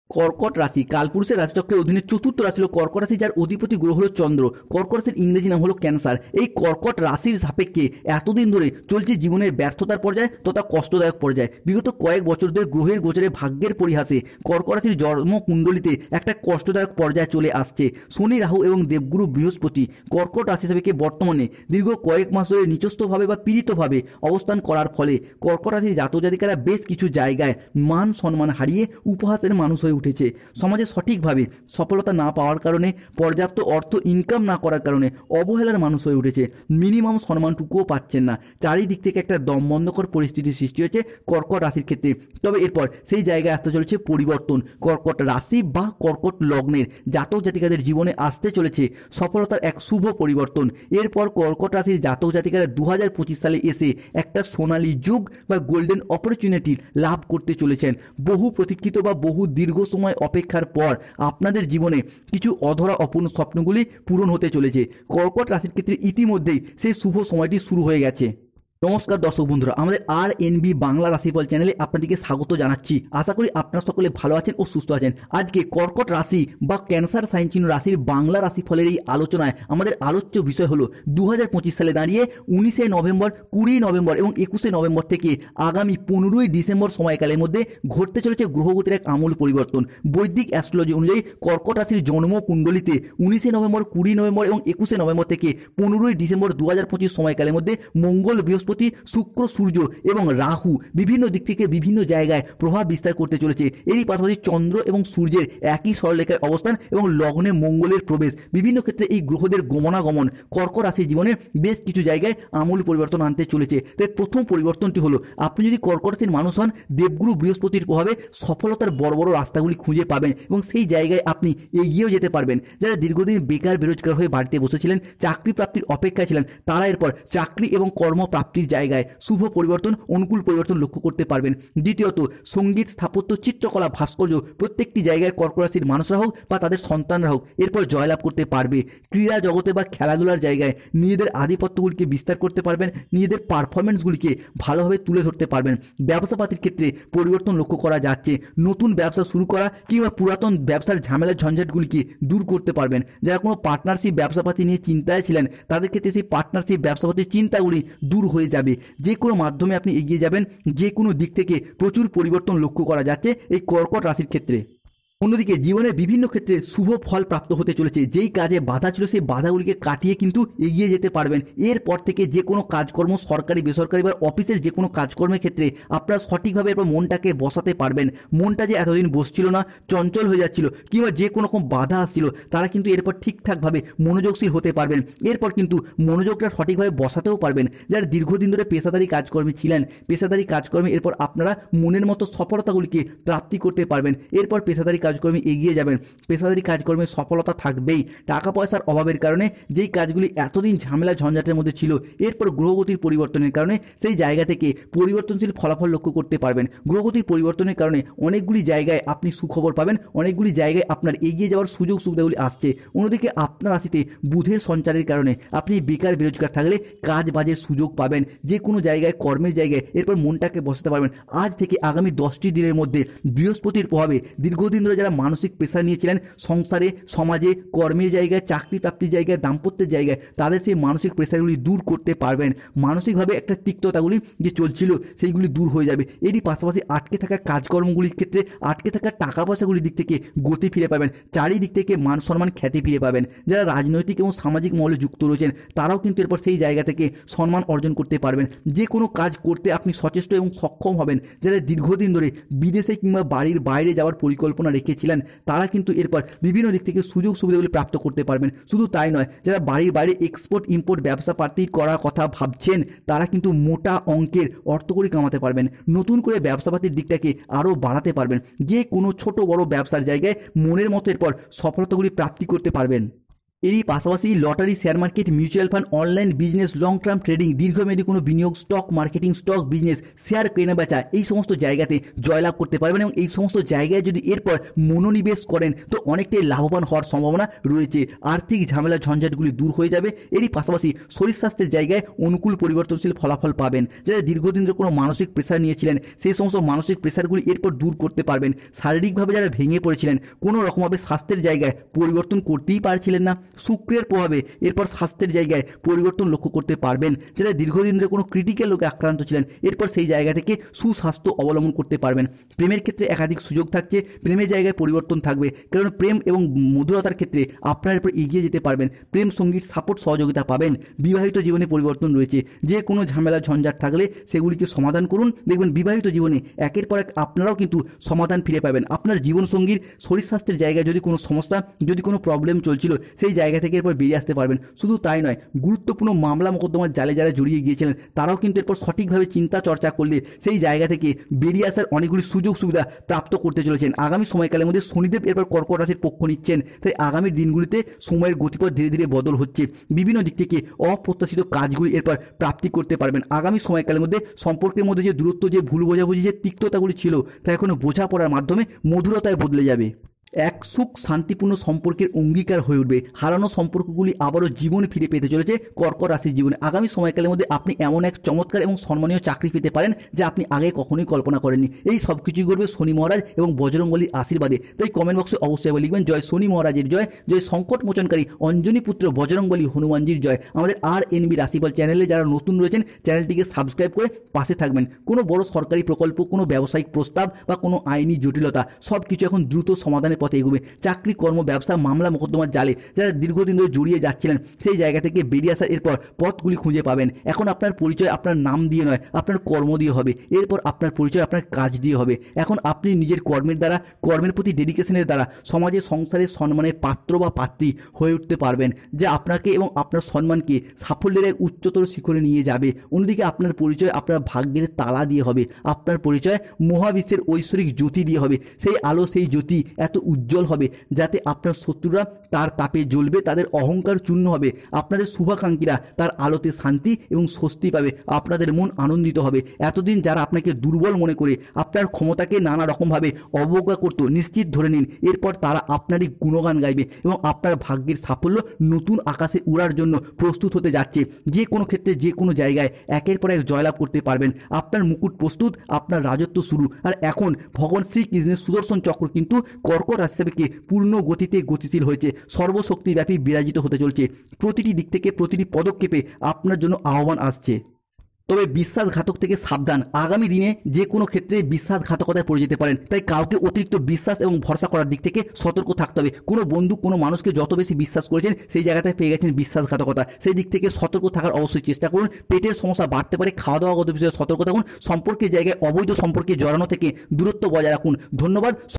কর্কট রাশি কালপুরুষের রাশিচক্রের অধীনে চতুর্থ রাশি হলো কর্কট রাশি, যার অধিপতি গ্রহ হলো চন্দ্র। কর্কট রাশির ইংরেজি নাম হলো ক্যান্সার। এই কর্কট রাশির সাপেক্ষে এতদিন ধরে চলছে জীবনের ব্যর্থতার পর্যায়ে তথা কষ্টদায়ক পর্যায়ে। বিগত কয়েক বছর ধরে গ্রহের গোচরে ভাগ্যের পরিহাসে কর্কট রাশির জন্মকুণ্ডলিতে একটা কষ্টদায়ক পর্যায়ে চলে আসছে। শনি, রাহু এবং দেবগুরু বৃহস্পতি কর্কট রাশি সাপেক্ষে বর্তমানে দীর্ঘ কয়েক মাস ধরে নিচস্থভাবে বা পীড়িতভাবে অবস্থান করার ফলে কর্কট রাশির জাতক জাতিকারা বেশ কিছু জায়গায় মান সম্মান হারিয়ে উপহাসের মানুষ হয়ে উঠেছে। সমাজে সঠিকভাবে সফলতা না পাওয়ার কারণে, পর্যাপ্ত অর্থ ইনকাম না করার কারণে অবহেলার মানুষ হয়ে উঠেছে। মিনিমাম সম্মানটুকুও পাচ্ছেন না। চারিদিক থেকে একটা দমবন্ধকর পরিস্থিতির সৃষ্টি হয়েছে কর্কট রাশির ক্ষেত্রে। তবে এরপর সেই জায়গায় আসতে চলেছে পরিবর্তন। কর্কট রাশি বা কর্কট লগ্নের জাতক জাতিকাদের জীবনে আসতে চলেছে সফলতার এক শুভ পরিবর্তন। এরপর কর্কট রাশির জাতক জাতিকারা 2025 সালে এসে একটা সোনালী যুগ বা গোল্ডেন অপরচুনিটি লাভ করতে চলেছেন। বহু প্রতীক্ষিত বা বহু দীর্ঘ সময় অপেক্ষার পর আপনাদের জীবনে কিছু অধরা অপূর্ণ স্বপ্নগুলি পূরণ হতে চলেছে। কর্কট রাশির ক্ষেত্রে ইতিমধ্যেই সেই শুভ সময়টি শুরু হয়ে গেছে। নমস্কার দর্শক বন্ধুরা, আমাদের RNB বাংলা রাশিফল চ্যানেলে আপনাদেরকে স্বাগত জানাচ্ছি। আশা করি আপনারা সকলে ভালো আছেন ও সুস্থ আছেন। আজকে কর্কট রাশি বা ক্যান্সার সাইন চিহ্ন রাশির বাংলা রাশিফলের এই আলোচনায় আমাদের আলোচ্য বিষয় হলো 2025 সালে দাঁড়িয়ে 19শে নভেম্বর, 20 নভেম্বর এবং 21শে নভেম্বর থেকে আগামী 15ই ডিসেম্বর সময়কালের মধ্যে ঘটতে চলেছে গ্রহগতির এক আমূল পরিবর্তন। বৈদিক অ্যাস্ট্রোলজি অনুযায়ী কর্কট রাশির জন্ম কুণ্ডলিতে 19শে নভেম্বর, 20 নভেম্বর এবং 21শে নভেম্বর থেকে 15ই ডিসেম্বর 2025 সময়কালের মধ্যে মঙ্গল, বৃহস্পতি, শুক্র, সূর্য এবং রাহু বিভিন্ন দিক থেকে বিভিন্ন জায়গায় প্রভাব বিস্তার করতে চলেছে। এরই পাশাপাশি চন্দ্র এবং সূর্যের একই সরলরেখায় অবস্থান এবং লগ্নে মঙ্গলের প্রবেশ, বিভিন্ন ক্ষেত্রে এই গ্রহদের গমনাগমন কর্কট রাশির জীবনে বেশ কিছু জায়গায় আমূল পরিবর্তন আনতে চলেছে। তাই প্রথম পরিবর্তনটি হলো, আপনি যদি কর্কট রাশির মানুষ হন, দেবগুরু বৃহস্পতির প্রভাবে সফলতার বড় বড় রাস্তাগুলি খুঁজে পাবেন এবং সেই জায়গায় আপনি এগিয়েও যেতে পারবেন। যারা দীর্ঘদিন বেকার বেরোজগার হয়ে বাড়িতে বসেছিলেন, চাকরি প্রাপ্তির অপেক্ষায় ছিলেন, তারা এরপর চাকরি এবং কর্মপ্রাপ্তির জায়গায় শুভ পরিবর্তন, অনুকূল পরিবর্তন লক্ষ্য করতে পারবেন। দ্বিতীয়ত, সঙ্গীত, স্থাপত্য, চিত্রকলা, ভাস্কর্য প্রত্যেকটি জায়গায় কর্কট রাশির মানুষরা হোক বা তাদের সন্তানরা হোক এরপর জয়লাভ করতে পারবে। ক্রীড়া জগতে বা খেলাধুলার জায়গায় নিজেদের আধিপত্যগুলিকে বিস্তার করতে পারবেন, নিজেদের পারফরমেন্সগুলিকে ভালোভাবে তুলে ধরতে পারবেন। ব্যবসাপাতির ক্ষেত্রে পরিবর্তন লক্ষ্য করা যাচ্ছে। নতুন ব্যবসা শুরু করা কিংবা পুরাতন ব্যবসার ঝামেলা ঝঞ্ঝাটগুলিকে দূর করতে পারবেন। যারা কোনো পার্টনারশিপ ব্যবসাপাতি নিয়ে চিন্তায় ছিলেন, তাদের ক্ষেত্রে সেই পার্টনারশিপ ব্যবসাপাতির চিন্তাগুলি দূর হয়ে যাবে। যে কোনো মাধ্যমে আপনি এগিয়ে যাবেন। যে কোনো দিক থেকে প্রচুর পরিবর্তন লক্ষ্য করা যাচ্ছে এই কর্কট রাশির ক্ষেত্রে। অন্যদিকে জীবনের বিভিন্ন ক্ষেত্রে শুভ ফল প্রাপ্ত হতে চলেছে। যেই কাজে বাধা ছিল সেই বাধাগুলিকে কাটিয়ে কিন্তু এগিয়ে যেতে পারবেন। এরপর থেকে যে কোনো কাজকর্ম, সরকারি বেসরকারি বা অফিসের যে কোনো কাজকর্মের ক্ষেত্রে আপনারা সঠিকভাবে এরপর মনটাকে বসাতে পারবেন। মনটা যে এতদিন বসছিল না, চঞ্চল হয়ে যাচ্ছিল কিংবা যে কোনো রকম বাধা আসছিল, তারা কিন্তু এরপর ঠিকঠাকভাবে মনোযোগশীল হতে পারবেন। এরপর কিন্তু মনোযোগটা সঠিকভাবে বসাতেও পারবেন। যারা দীর্ঘদিন ধরে পেশাদারি কাজকর্মী ছিলেন, পেশাদারি কাজকর্মে এরপর আপনারা মনের মতো সফলতাগুলিকে প্রাপ্তি করতে পারবেন। এরপর পেশাদারি কাজকর্মে এগিয়ে যাবেন। পেশাদারি কাজকর্মে সফলতা থাকবেই। টাকা পয়সার অভাবের কারণে যেই কাজগুলি এতদিন ঝামেলা ঝঞ্ঝাটের মধ্যে ছিল, এরপর গ্রহগতির পরিবর্তনের কারণে সেই জায়গা থেকে পরিবর্তনশীল ফলাফল লক্ষ্য করতে পারবেন। গ্রহগতির পরিবর্তনের কারণে অনেকগুলি জায়গায় আপনি সুখবর পাবেন, অনেকগুলি জায়গায় আপনার এগিয়ে যাওয়ার সুযোগ সুবিধাগুলি আসছে। অন্যদিকে আপনার রাশিতে বুধের সঞ্চারের কারণে আপনি বেকার বেরোজগার থাকলে কাজ বাজের সুযোগ পাবেন। যে কোনো জায়গায়, কর্মের জায়গায় এরপর মনটাকে বসাতে পারবেন। আজ থেকে আগামী 10টি দিনের মধ্যে বৃহস্পতির প্রভাবে দীর্ঘদিন ধরে যারা মানসিক প্রেশার নিয়েছিলেন সংসারে, সমাজে, কর্মের জায়গায়, চাকরি প্রাপ্তির জায়গায়, দাম্পত্যের জায়গায়, তাদের সেই মানসিক প্রেশারগুলি দূর করতে পারবেন। মানসিকভাবে একটা তিক্ততাগুলি যে চলছিল সেইগুলি দূর হয়ে যাবে। এরই পাশাপাশি আটকে থাকা কাজকর্মগুলির ক্ষেত্রে, আটকে থাকা টাকা পয়সাগুলির দিক থেকে গতি ফিরে পাবেন। চারিদিক থেকে মান সম্মান, খ্যাতি ফিরে পাবেন। যারা রাজনৈতিক এবং সামাজিক মহলে যুক্ত রয়েছেন, তারাও কিন্তু এরপর সেই জায়গা থেকে সম্মান অর্জন করতে পারবেন। যে কোনো কাজ করতে আপনি সচেষ্ট এবং সক্ষম হবেন। যারা দীর্ঘদিন ধরে বিদেশে কিংবা বাড়ির বাইরে যাওয়ার পরিকল্পনা রেখেছিলেন, তারা কিন্তু এরপর বিভিন্ন দিক থেকে সুযোগ সুবিধাগুলি প্রাপ্ত করতে পারবেন। শুধু তাই নয়, যারা বাড়ির বাইরে এক্সপোর্ট ইম্পোর্ট ব্যবসা পাতি করার কথা ভাবছেন, তারা কিন্তু মোটা অঙ্কের অর্থকড়ি কামাতে পারবেন। নতুন করে ব্যবসাপাতির দিকটাকে আরও বাড়াতে পারবেন। যে কোনো ছোট বড় ব্যবসার জায়গায় মনের মতো এরপর সফলতাগুলি প্রাপ্তি করতে পারবেন। এরই পাশাপাশি lottery, share market, mutual fund, online business, long term trading, দীর্ঘমেয়াদী কোনো বিনিয়োগ, stock marketing, stock business, share কেনা বেচা, এই সমস্ত জায়গাতে জয়লাভ করতে পারবেন এবং এই সমস্ত জায়গায় যদি এরপর মনোনিবেশ করেন তো অনেকটাই লাভবান হওয়ার সম্ভাবনা রয়েছে। আর্থিক ঝামেলা ঝঞ্ঝাটগুলি দূর হয়ে যাবে। এরই পাশাপাশি শরীর স্বাস্থ্যের জায়গায় অনুকূল পরিবর্তনশীল ফলাফল পাবেন। যারা দীর্ঘদিন ধরে কোনো মানসিক প্রেশার নিয়েছিলেন সেই সমস্ত মানসিক প্রেশারগুলি এরপর দূর করতে পারবেন। শারীরিকভাবে যারা ভেঙে পড়েছিলেন, কোনো রকমভাবে স্বাস্থ্যের জায়গায় পরিবর্তন করতেই পারছিলেন না, শুক্রের প্রভাবে এরপর স্বাস্থ্যের জায়গায় পরিবর্তন লক্ষ্য করতে পারবেন। যারা দীর্ঘদিন ধরে কোনো ক্রিটিক্যাল রোগে আক্রান্ত ছিলেন এরপর সেই জায়গা থেকে সুস্বাস্থ্য অবলম্বন করতে পারবেন। প্রেমের ক্ষেত্রে একাধিক সুযোগ থাকছে, প্রেমের জায়গায় পরিবর্তন থাকবে, কারণ প্রেম এবং মধুরতার ক্ষেত্রে আপনার এরপর এগিয়ে যেতে পারবেন। প্রেম সঙ্গীর সাপোর্ট সহযোগিতা পাবেন। বিবাহিত জীবনে পরিবর্তন রয়েছে, যে কোনো ঝামেলা ঝঞ্ঝাট থাকলে সেগুলিকে সমাধান করুন, দেখবেন বিবাহিত জীবনে একের পর এক আপনারাও কিন্তু সমাধান ফিরে পাবেন। আপনার জীবনসঙ্গীর শরীর স্বাস্থ্যের জায়গায় যদি কোনো সমস্যা, যদি কোনো প্রবলেম চলছিল সেই জায়গা থেকে এরপর বেরিয়ে আসতে পারবেন। শুধু তাই নয়, গুরুত্বপূর্ণ মামলা মোকদ্দমার জালে যারা জড়িয়ে গিয়েছিলেন তারাও কিন্তু এরপর সঠিকভাবে চিন্তা চর্চা করলে সেই জায়গা থেকে বেরিয়ে আসার অনেকগুলি সুযোগ সুবিধা প্রাপ্ত করতে চলেছেন। আগামী সময়কালের মধ্যে শনিদেব এরপর কর্কট রাশির পক্ষ নিচ্ছেন, তাই আগামী দিনগুলিতে সময়ের গতিপথ ধীরে ধীরে বদল হচ্ছে। বিভিন্ন দিক থেকে অপ্রত্যাশিত কাজগুলি এরপর প্রাপ্তি করতে পারবেন। আগামী সময়কালের মধ্যে সম্পর্কের মধ্যে যে দূরত্ব, যে ভুল বোঝাবুঝি, যে তিক্ততাগুলি ছিল তা এখনো বোঝাপড়ার মাধ্যমে মধুরতায় বদলে যাবে। এক সুখ শান্তিপূর্ণ সম্পর্কের অঙ্গীকার হয়ে উঠবে। হারানো সম্পর্কগুলি আবারও জীবন ফিরে পেতে চলেছে কর্কট রাশির জীবনে। আগামী সময়কালের মধ্যে আপনি এমন এক চমৎকার এবং সম্মানীয় চাকরি পেতে পারেন যা আপনি আগে কখনোই কল্পনা করেননি। এই সব কিছুই করবে শনি মহারাজ এবং বজরংবলীর আশীর্বাদে। তাই কমেন্ট বক্সে অবশ্যই লিখবেন জয় শনি মহারাজের জয়, জয় সংকট মোচনকারী অঞ্জনী পুত্র বজরংবলী হনুমানজির জয়। আমাদের RNB রাশিফল চ্যানেলে যারা নতুন রয়েছেন চ্যানেলটিকে সাবস্ক্রাইব করে পাশে থাকবেন। কোনো বড় সরকারি প্রকল্প, কোনো ব্যবসায়িক প্রস্তাব বা কোনো আইনি জটিলতা সব কিছু এখন দ্রুত সমাধানের পথে এগোবে। চাকরি, কর্ম, ব্যবসা, মামলা মোকদ্দমার জালে যারা দীর্ঘদিন ধরে জড়িয়ে যাচ্ছিলেন সেই জায়গা থেকে বেরিয়ে আসার এরপর পথগুলি খুঁজে পাবেন। এখন আপনার পরিচয় আপনার নাম দিয়ে নয়, আপনার কর্ম দিয়ে হবে। এরপর আপনার পরিচয় আপনার কাজ দিয়ে হবে। এখন আপনি নিজের কর্মের দ্বারা, কর্মের প্রতি ডেডিকেশনের দ্বারা সমাজে, সংসারে সম্মানের পাত্র বা পাত্রী হয়ে উঠতে পারবেন, যা আপনাকে এবং আপনার সম্মানকে সাফল্যের এক উচ্চতর শিখরে নিয়ে যাবে। অন্যদিকে আপনার পরিচয় আপনার ভাগ্যের তালা দিয়ে হবে। আপনার পরিচয় মহাবিশ্বের ঐশ্বরিক জ্যোতি দিয়ে হবে। সেই আলো, সেই জ্যোতি এত উজ্জ্বল হবে যাতে আপনার শত্রুরা তার তাপে জ্বলবে, তাদের অহংকার চূর্ণ হবে। আপনাদের শুভাকাঙ্ক্ষীরা তার আলোতে শান্তি এবং স্বস্তি পাবে। আপনাদের মন আনন্দিত হবে। এতদিন যারা আপনাকে দুর্বল মনে করে আপনার ক্ষমতাকে নানা রকমভাবে অবজ্ঞা করত, নিশ্চিত ধরে নিন এরপর তারা আপনারই গুণগান গাইবে এবং আপনার ভাগ্যের সাফল্য নতুন আকাশে উড়ার জন্য প্রস্তুত হতে যাচ্ছে। যে কোনো ক্ষেত্রে, যে কোনো জায়গায় একের পর এক জয়লাভ করতে পারবেন। আপনার মুকুট প্রস্তুত, আপনার রাজত্ব শুরু। আর এখন ভগবান শ্রীকৃষ্ণের সুদর্শন চক্র কিন্তু কর্কট রাশিকে পূর্ণ গতিতে গতিশীল হয়েছে, সর্বশক্তিব্যাপী বিরাজিত হতে চলছে। প্রতিটি দিক থেকে, প্রতিটি পদক্ষেপে আপনার জন্য আহ্বান আসছে। তবে বিশ্বাসঘাতক থেকে সাবধান। আগামী দিনে যে কোনো ক্ষেত্রে বিশ্বাসঘাতকতায় পড়ে যেতে পারেন, তাই কাউকে অতিরিক্ত বিশ্বাস এবং ভরসা করার দিক থেকে সতর্ক থাকতে হবে। কোনো বন্ধু, কোনো মানুষকে যত বেশি বিশ্বাস করেছেন সেই জায়গাটায় পেয়ে গেছেন বিশ্বাসঘাতকতা, সেই দিক থেকে সতর্ক থাকার অবশ্যই চেষ্টা করুন। পেটের সমস্যা বাড়তে পারে, খাওয়া দাওয়াগত বিষয়ে সতর্ক থাকুন। সম্পর্কের জায়গায় অবৈধ সম্পর্কে জড়ানো থেকে দূরত্ব বজায় রাখুন। ধন্যবাদ।